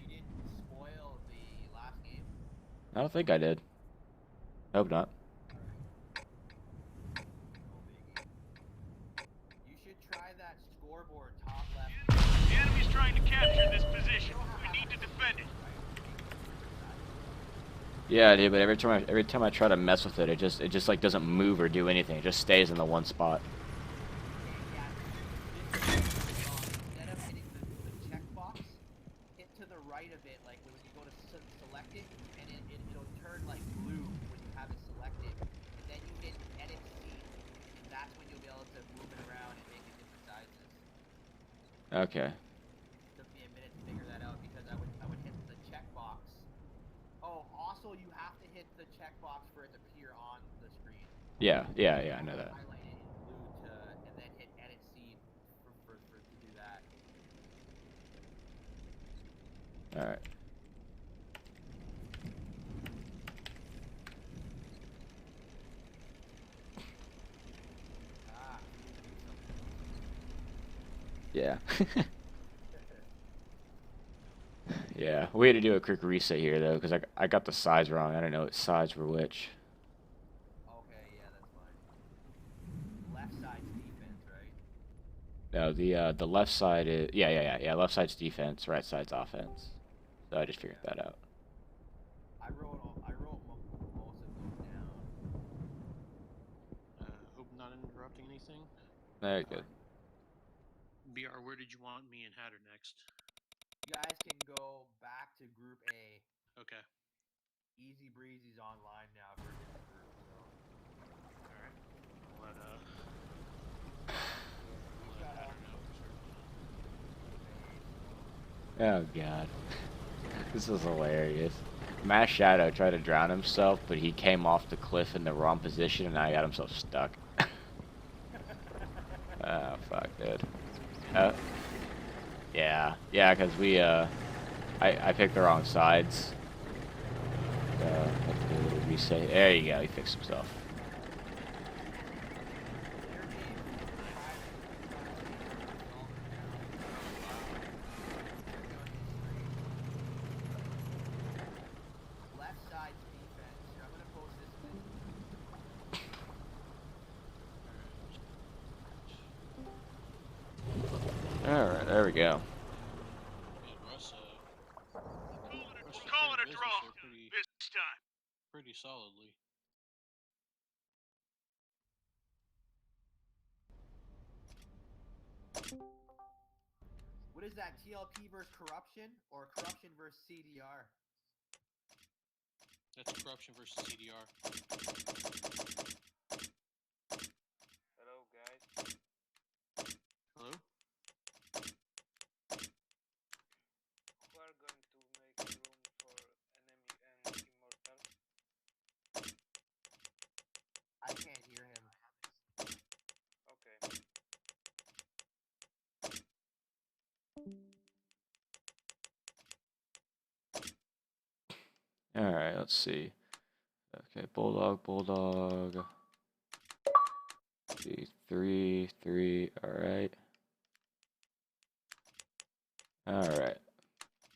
you didn't spoil the last game? I don't think I did. Hope not. You should try that scoreboard top left. The enemy's trying to capture this position. We need to defend it. Yeah, dude, but every time I try to mess with it, it just like doesn't move or do anything. It just stays in the one spot. Instead of hitting the checkbox, hit to the right of it, like when you go to select it, and it'll turn like blue when you have it selected, and then you hit edit scene, and that's when you'll be able to move it around and make it different sizes. Okay. Took me a minute to figure that out because I would hit the checkbox. Oh, also you have to hit the checkbox for it to appear on the screen. Yeah, I know that. Highlight it in blue and then hit edit scene to do that. Alright. Yeah. Yeah, we had to do a quick reset here though, because I got the sides wrong. I don't know what sides were which. Okay, yeah, that's fine. Left side's defense, right? No, the left side is yeah. Left side's defense, right side's offense. So I just figured that out. I wrote most of those down. Hope not interrupting anything. Very good. BR, where did you want me and Hatter next? You guys can go back to Group A. Okay. Easy Breezy's online now for his group, so. Alright. Let He's got Hatter all Oh god. This is hilarious. Mass Shadow tried to drown himself, but he came off the cliff in the wrong position and now he got himself stuck. Oh fuck, dude. Yeah, because we I picked the wrong sides. Let's do a little reset. There you go, he fixed himself. left side's defense. Here, I'm gonna post this. Alright. There we go. Man, Russ, Russ took care Call of it a business draw there this time. pretty solidly. What is that? TLP versus corruption or corruption versus CDR? That's corruption versus CDR. Hello, guys. Hello? Who are going to make room for enemy and immortal? I can't hear him. Okay. Alright, let's see. Okay, Bulldog, Bulldog. 3, 3, alright. Alright.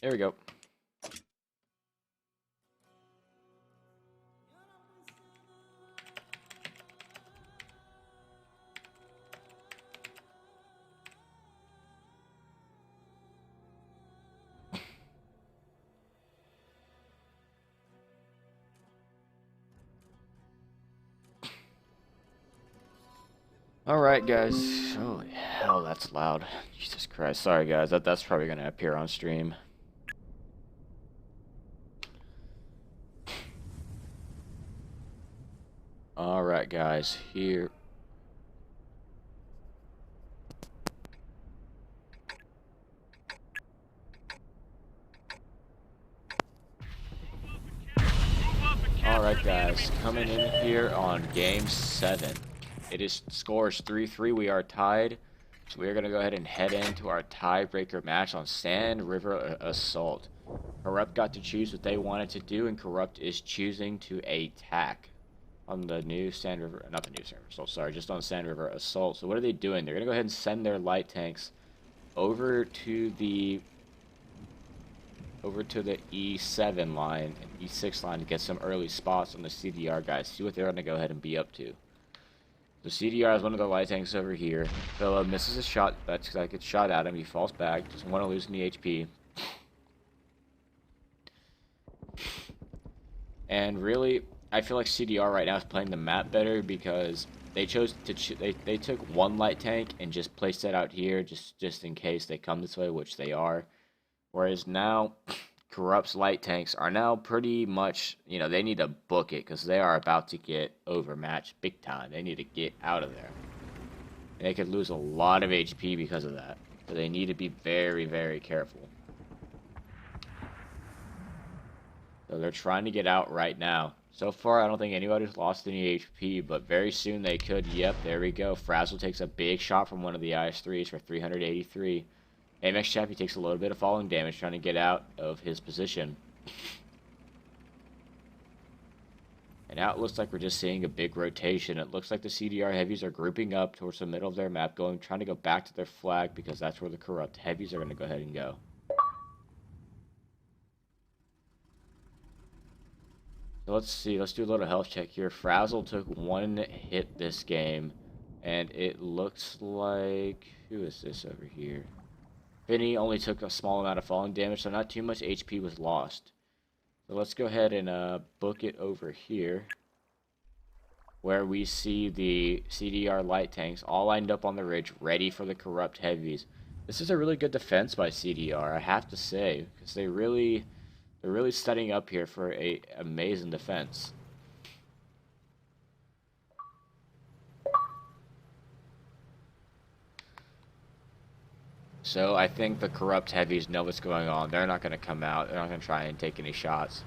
There we go. Alright, guys. Holy hell, that's loud. Jesus Christ. Sorry, guys. That's probably going to appear on stream. Alright, guys. Here. Alright, guys. Coming in here on Game 7. It is scores 3-3. We are tied. So we are going to go ahead and head into our tiebreaker match on Sand River Assault. Corrupt got to choose what they wanted to do, and Corrupt is choosing to attack on the new Sand River, not the new Sand River Assault, sorry, just on Sand River Assault. So what are they doing? They're going to go ahead and send their light tanks over to the E7 line and E6 line to get some early spots on the CDR guys. See what they're going to go ahead and be up to. The CDR has one of the light tanks over here. Philip misses a shot. That gets shot at him. He falls back. Doesn't want to lose any HP. And really, I feel like CDR right now is playing the map better because they chose to they took one light tank and just placed it out here just in case they come this way, which they are. Whereas now, Corrupt's light tanks are now pretty much, you know, they need to book it because they are about to get overmatched big time. They need to get out of there. And they could lose a lot of HP because of that. So they need to be very, very careful. So they're trying to get out right now. So far, I don't think anybody's lost any HP, but very soon they could. Yep, there we go. Frazzle takes a big shot from one of the IS-3s for 383. AMX Chappie takes a little bit of falling damage trying to get out of his position. And now it looks like we're just seeing a big rotation. It looks like the CDR heavies are grouping up towards the middle of their map, trying to go back to their flag because that's where the Corrupt heavies are going to go ahead and go. So let's see. Let's do a little health check here. Frazzle took one hit this game, and it looks like... Who is this over here? Vinny only took a small amount of falling damage, so not too much HP was lost. So let's go ahead and book it over here, where we see the CDR light tanks all lined up on the ridge, ready for the Corrupt heavies. This is a really good defense by CDR, I have to say, because they're really setting up here for a amazing defense. So I think the Corrupt heavies know what's going on. They're not going to come out. They're not going to try and take any shots.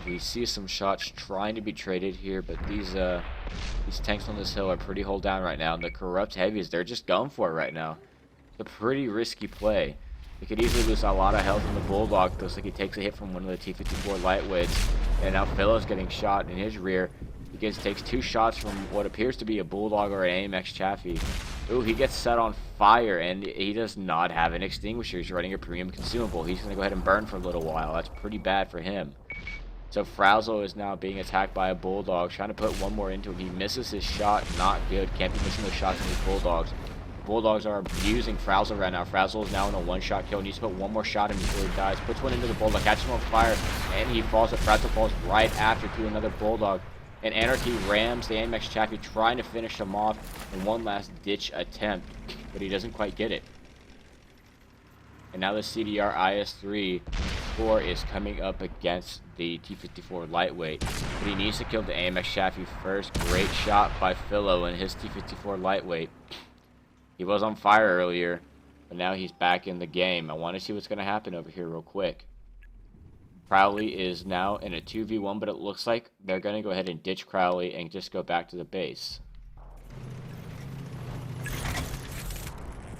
We see some shots trying to be traded here, but these tanks on this hill are pretty hold down right now. And the Corrupt heavies, they're just going for it right now. It's a pretty risky play. They could easily lose a lot of health in the Bulldog. Looks like he takes a hit from one of the T-54 lightweights. And now Philo's getting shot in his rear. He takes two shots from what appears to be a Bulldog or an AMX Chaffee. Ooh, he gets set on fire, and he does not have an extinguisher. He's running a premium consumable. He's going to go ahead and burn for a little while. That's pretty bad for him. So Frazzle is now being attacked by a Bulldog, trying to put one more into him. He misses his shot, not good. Can't be missing those shots from these Bulldogs. Bulldogs are abusing Frazzle right now. Frazzle is now in a one-shot kill. Needs to put one more shot in before he dies. Puts one into the Bulldog, catches him on fire, and he falls. Frazzle falls right after to another Bulldog. And Anarchy rams the AMX Chappie, trying to finish him off in one last ditch attempt, but he doesn't quite get it. And now the CDR IS-3 4 is coming up against the T-54 lightweight, but he needs to kill the AMX Chappie first. Great shot by Philo and his T-54 lightweight. He was on fire earlier, but now he's back in the game. I want to see what's going to happen over here real quick. Crowley is now in a 2v1, but it looks like they're going to go ahead and ditch Crowley and just go back to the base.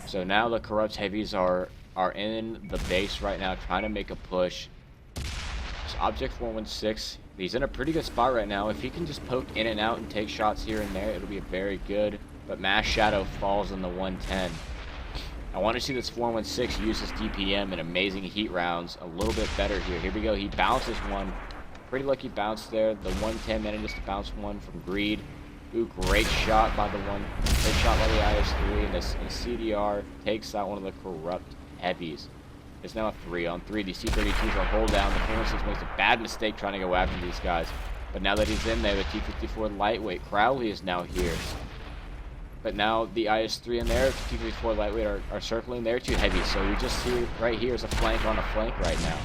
So now the Corrupt Heavies are in the base right now, trying to make a push. This Object 416, he's in a pretty good spot right now. If he can just poke in and out and take shots here and there, it'll be very good. But Mass Shadow falls in the 110. I want to see this 416 use his DPM in amazing heat rounds a little bit better here. Here we go. He bounces one. Pretty lucky bounce there. The 110 manages to bounce one from Greed. Ooh, great shot by the Great shot by the IS-3. And CDR takes out one of the Corrupt Heavies. It's now a 3-on-3. These C-32s are hold down. The 416 makes a bad mistake trying to go after these guys. But now that he's in there, the T-54 lightweight Crowley is now here. But now the IS-3 and their T-54 lightweight are circling their 2 heavies. So we just see right here is a flank on a flank right now.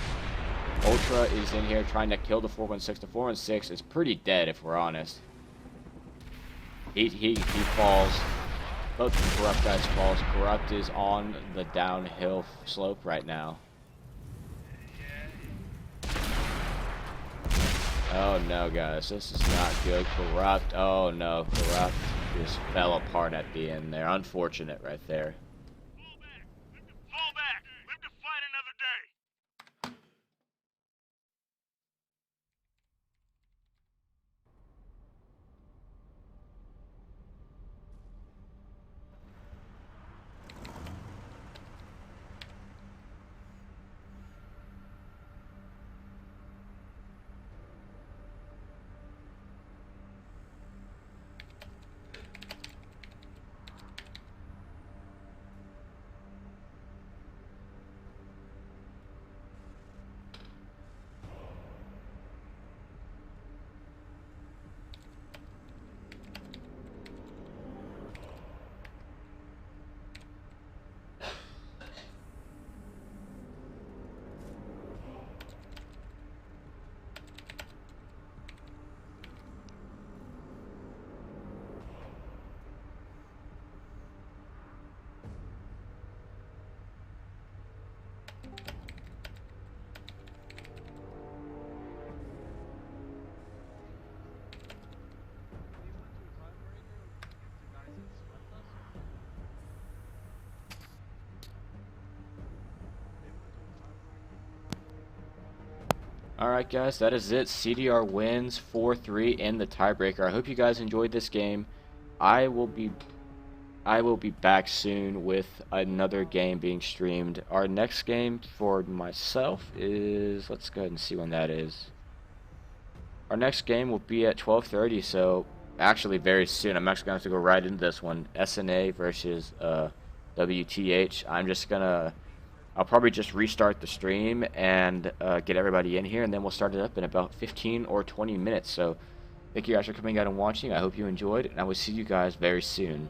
Ultra is in here trying to kill the 416. The 416 is pretty dead, if we're honest. He falls. Both the Corrupt guys falls. Corrupt is on the downhill slope right now. Oh no, guys, this is not good. Corrupt. Oh no, Corrupt just fell apart at the end there. Unfortunate right there. Fall back. Live to fight another day. Alright guys, that is it. CDR wins 4-3 in the tiebreaker. I hope you guys enjoyed this game. I will be back soon with another game being streamed. Our next game for myself is, let's go ahead and see when that is. Our next game will be at 12:30, so actually very soon. I'm actually going to have to go right into this one. SNA versus WTH. I'll probably just restart the stream and get everybody in here, and then we'll start it up in about 15 or 20 minutes. So thank you guys for coming out and watching. I hope you enjoyed, and I will see you guys very soon.